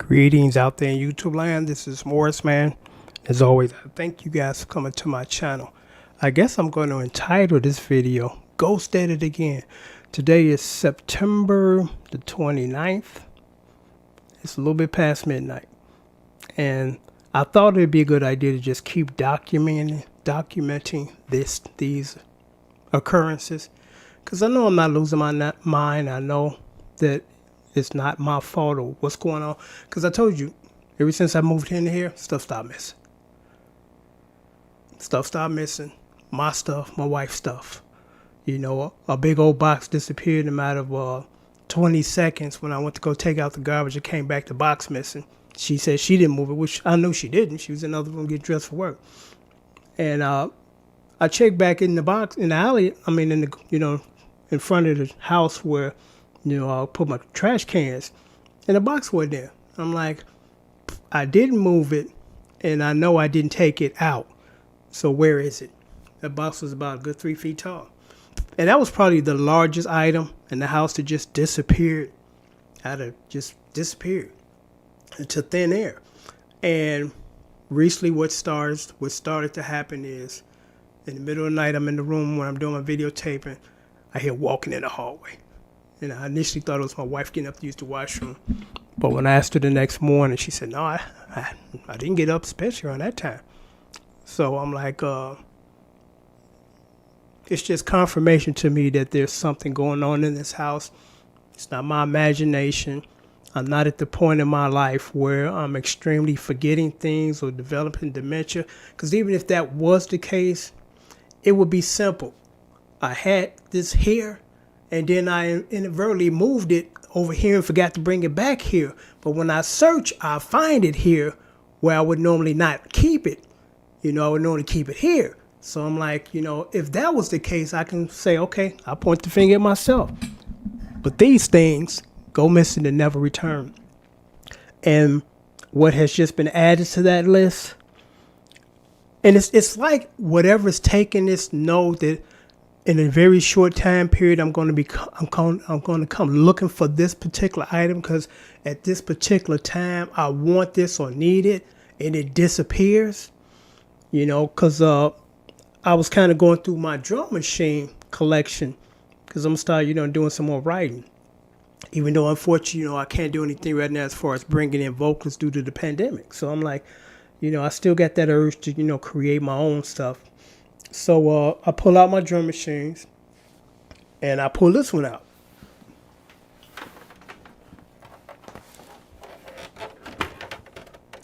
Greetings out there in YouTube land. This is Morris, man. As always, I thank you guys for coming to my channel. I guess I'm going to entitle this video, Ghost at It Again. Today is September the 29th. It's a little bit past midnight. And I thought it'd be a good idea to just keep documenting these occurrences. Because I know I'm not losing my mind. I know that it's not my fault or what's going on. Because I told you, ever since I moved in here, stuff stopped missing. Stuff stopped missing. My stuff, my wife's stuff. You know, a big old box disappeared in a matter of 20 seconds. When I went to go take out the garbage, it came back, the box missing. She said she didn't move it, which I know she didn't. She was in another room getting dressed for work. And I checked back in the box, in the alley, in front of the house where, I'll put my trash cans, and the box wasn't there. I'm like, I didn't move it, and I know I didn't take it out. So where is it? That box was about a good 3 feet tall. And that was probably the largest item in the house that just disappeared. Disappeared into thin air. And recently what started to happen is, in the middle of the night, I'm in the room when I'm doing my videotaping, I hear walking in the hallway. And I initially thought it was my wife getting up to use the washroom. But when I asked her the next morning, she said, no, I didn't get up, especially around that time. So I'm like, it's just confirmation to me that there's something going on in this house. It's not my imagination. I'm not at the point in my life where I'm extremely forgetting things or developing dementia. Because even if that was the case, it would be simple. I had this here, and then I inadvertently moved it over here and forgot to bring it back here. But when I search, I find it here where I would normally not keep it. I would normally keep it here. So I'm like, if that was the case, I can say, okay, I point the finger at myself. But these things go missing and never return. And what has just been added to that list, and it's like whatever's taking this, know that in a very short time period, I'm going to come looking for this particular item, because at this particular time I want this or need it, and it disappears. Because I was kind of going through my drum machine collection, because I'm starting, doing some more writing. Even though, unfortunately, I can't do anything right now as far as bringing in vocals due to the pandemic. So I'm like, I still got that urge to, create my own stuff. So I pull out my drum machines, and I pull this one out.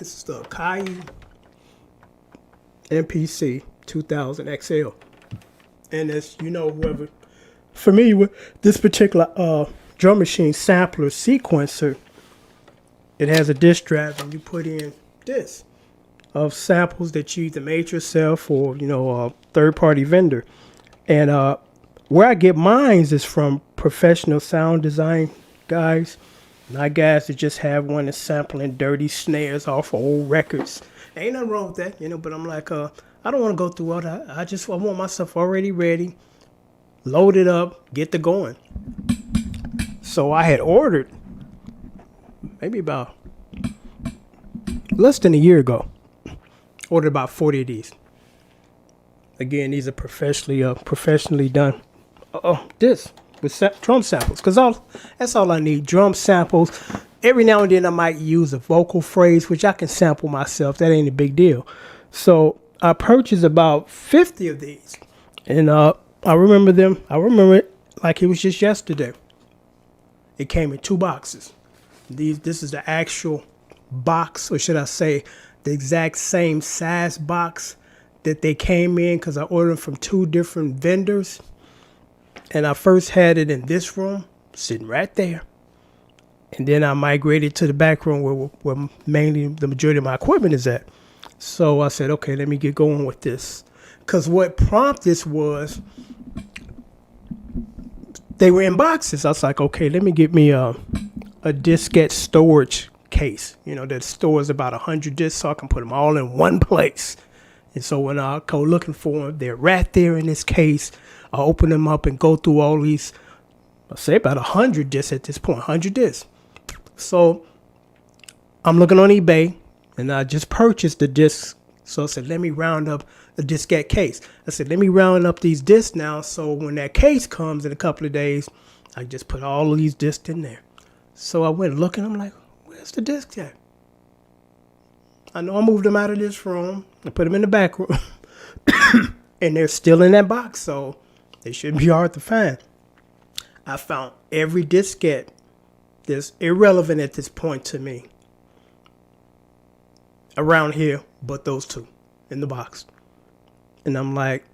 This is the Akai MPC 2000 XL. And as whoever familiar with this particular drum machine sampler sequencer, it has a disc drive, and you put in this of samples that you either made yourself or a third-party vendor. And where I get mine is from professional sound design guys, not guys that just have one that's sampling dirty snares off of old records. Ain't nothing wrong with that, but I'm like, I don't want to go through all that. I want my stuff already ready, load it up, get to going. So I had ordered maybe about less than a year ago. Ordered about 40 of these. Again, these are professionally done. This with drum samples, because that's all I need. Drum samples. Every now and then I might use a vocal phrase, which I can sample myself. That ain't a big deal. So I purchased about 50 of these, and I remember them. I remember it like it was just yesterday. It came in 2 boxes. This is the actual box, or should I say, the exact same size box that they came in, because I ordered them from 2 different vendors. And I first had it in this room, sitting right there. And then I migrated to the back room where mainly the majority of my equipment is at. So I said, okay, let me get going with this. Because what prompted this was, they were in boxes. I was like, okay, let me get me a diskette storage case, that stores about 100 discs, so I can put them all in one place. And so when I go looking for them, they're right there in this case. I open them up and go through all these, I'll say about 100 discs at this point, 100 discs. So I'm looking on eBay, and I just purchased the discs. So I said, let me round up a diskette case. I said, let me round up these discs now, so when that case comes in a couple of days, I just put all of these discs in there. So I went looking. I'm like, where's the discs at? I know I moved them out of this room. I put them in the back room. And they're still in that box, so they shouldn't be hard to find. I found every diskette that's irrelevant at this point to me around here, but those two in the box. And I'm like,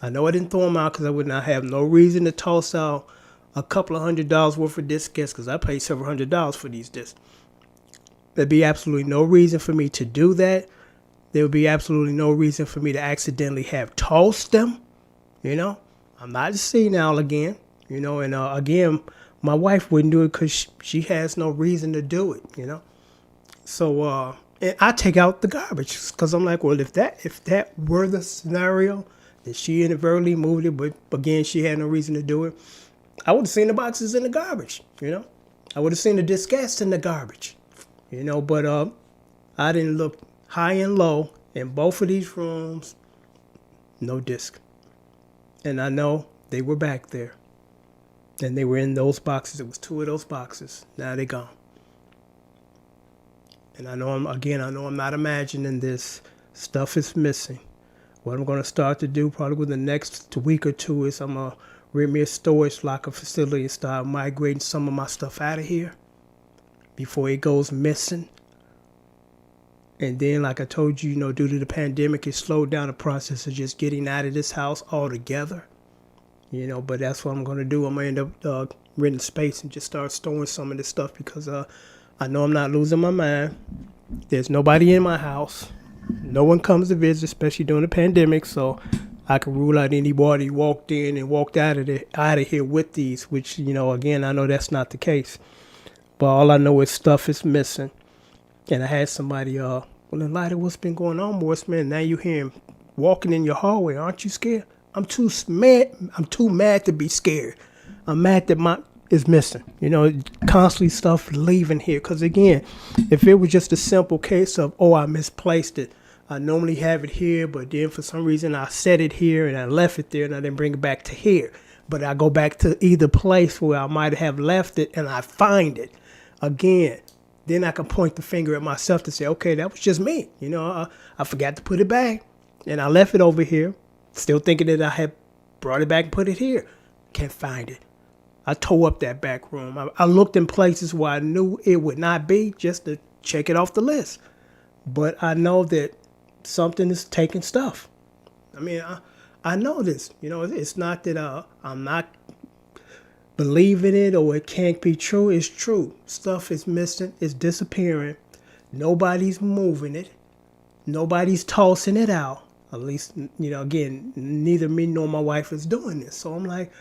I know I didn't throw them out because I would not have no reason to toss out a couple of $100 worth of diskettes, because I paid several $100s for these discs. There'd be absolutely no reason for me to do that. There would be absolutely no reason for me to accidentally have tossed them. You know, I'm not senile again. You know, and again, my wife wouldn't do it because she has no reason to do it. You know, so and I take out the garbage because I'm like, well, if that were the scenario that she inadvertently moved it, but again, she had no reason to do it, I would have seen the boxes in the garbage. You know, I would have seen the diskettes in the garbage. You know, but I didn't look high and low in both of these rooms. No disc. And I know they were back there. And they were in those boxes. It was two of those boxes. Now they're gone. And I know I'm not imagining this. Stuff is missing. What I'm going to start to do probably within the next week or two is I'm going to rent me a storage locker facility and start migrating some of my stuff out of here before it goes missing. And then, like I told you, due to the pandemic, it slowed down the process of just getting out of this house altogether. But that's what I'm going to do. I'm going to end up renting space and just start storing some of this stuff because I know I'm not losing my mind. There's nobody in my house. No one comes to visit, especially during the pandemic. So I can rule out anybody who walked in and walked out of here with these, which, again, I know that's not the case. But all I know is stuff is missing. And I had somebody, well, in light of what's been going on, Morris, man, now you hear him walking in your hallway. Aren't you scared? I'm too mad to be scared. I'm mad that is missing. Constantly stuff leaving here. Because, again, if it was just a simple case of, I misplaced it. I normally have it here, but then for some reason I set it here and I left it there and I didn't bring it back to here. But I go back to either place where I might have left it and I find it. Again, then I can point the finger at myself to say, okay, that was just me. I forgot to put it back and I left it over here, still thinking that I had brought it back and put it here. Can't find it. I tore up that back room. I looked in places where I knew it would not be just to check it off the list. But I know that something is taking stuff. I mean, I know this. It's not that I'm not believing it or it can't be true. It's true. Stuff is missing. It's disappearing. Nobody's moving it. Nobody's tossing it out. At least, again, neither me nor my wife is doing this. So I'm like,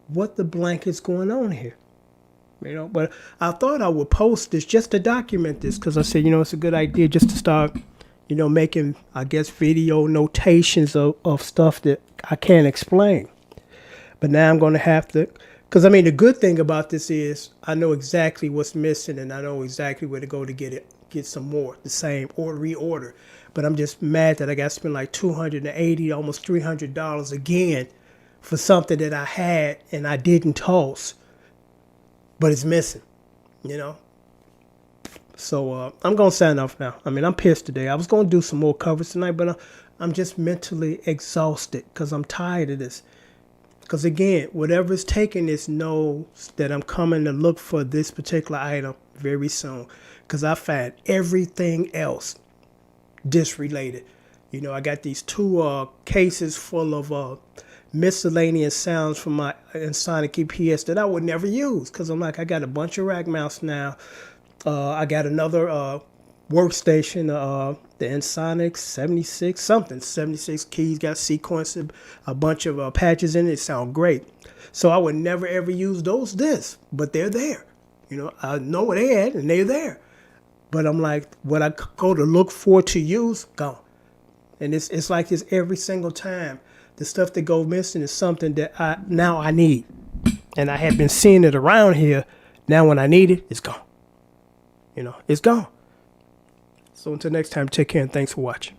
what the blank is going on here? But I thought I would post this just to document this because I said, it's a good idea just to start, making, I guess, video notations of stuff that I can't explain. But now I'm going to have to. Because, the good thing about this is I know exactly what's missing and I know exactly where to go to get some more, the same, or reorder. But I'm just mad that I got to spend like $280, almost $300 again for something that I had and I didn't toss. But it's missing, So I'm going to sign off now. I'm pissed today. I was going to do some more covers tonight, but I'm just mentally exhausted because I'm tired of this. Because, again, whatever's taking this knows that I'm coming to look for this particular item very soon. Because I find everything else disrelated. I got these two cases full of miscellaneous sounds from my Sonic EPS that I would never use. Because I'm like, I got a bunch of rack mounts now. I got another workstation, the Ensoniq 76 keys, got sequenced, a bunch of patches in it. It sound great. So I would never ever use those discs, but they're there. I know what they had and they're there. But I'm like, what I go to look for to use, gone. And it's like this every single time. The stuff that goes missing is something that I need. And I have been seeing it around here. Now when I need it, it's gone. It's gone. So until next time, take care and thanks for watching.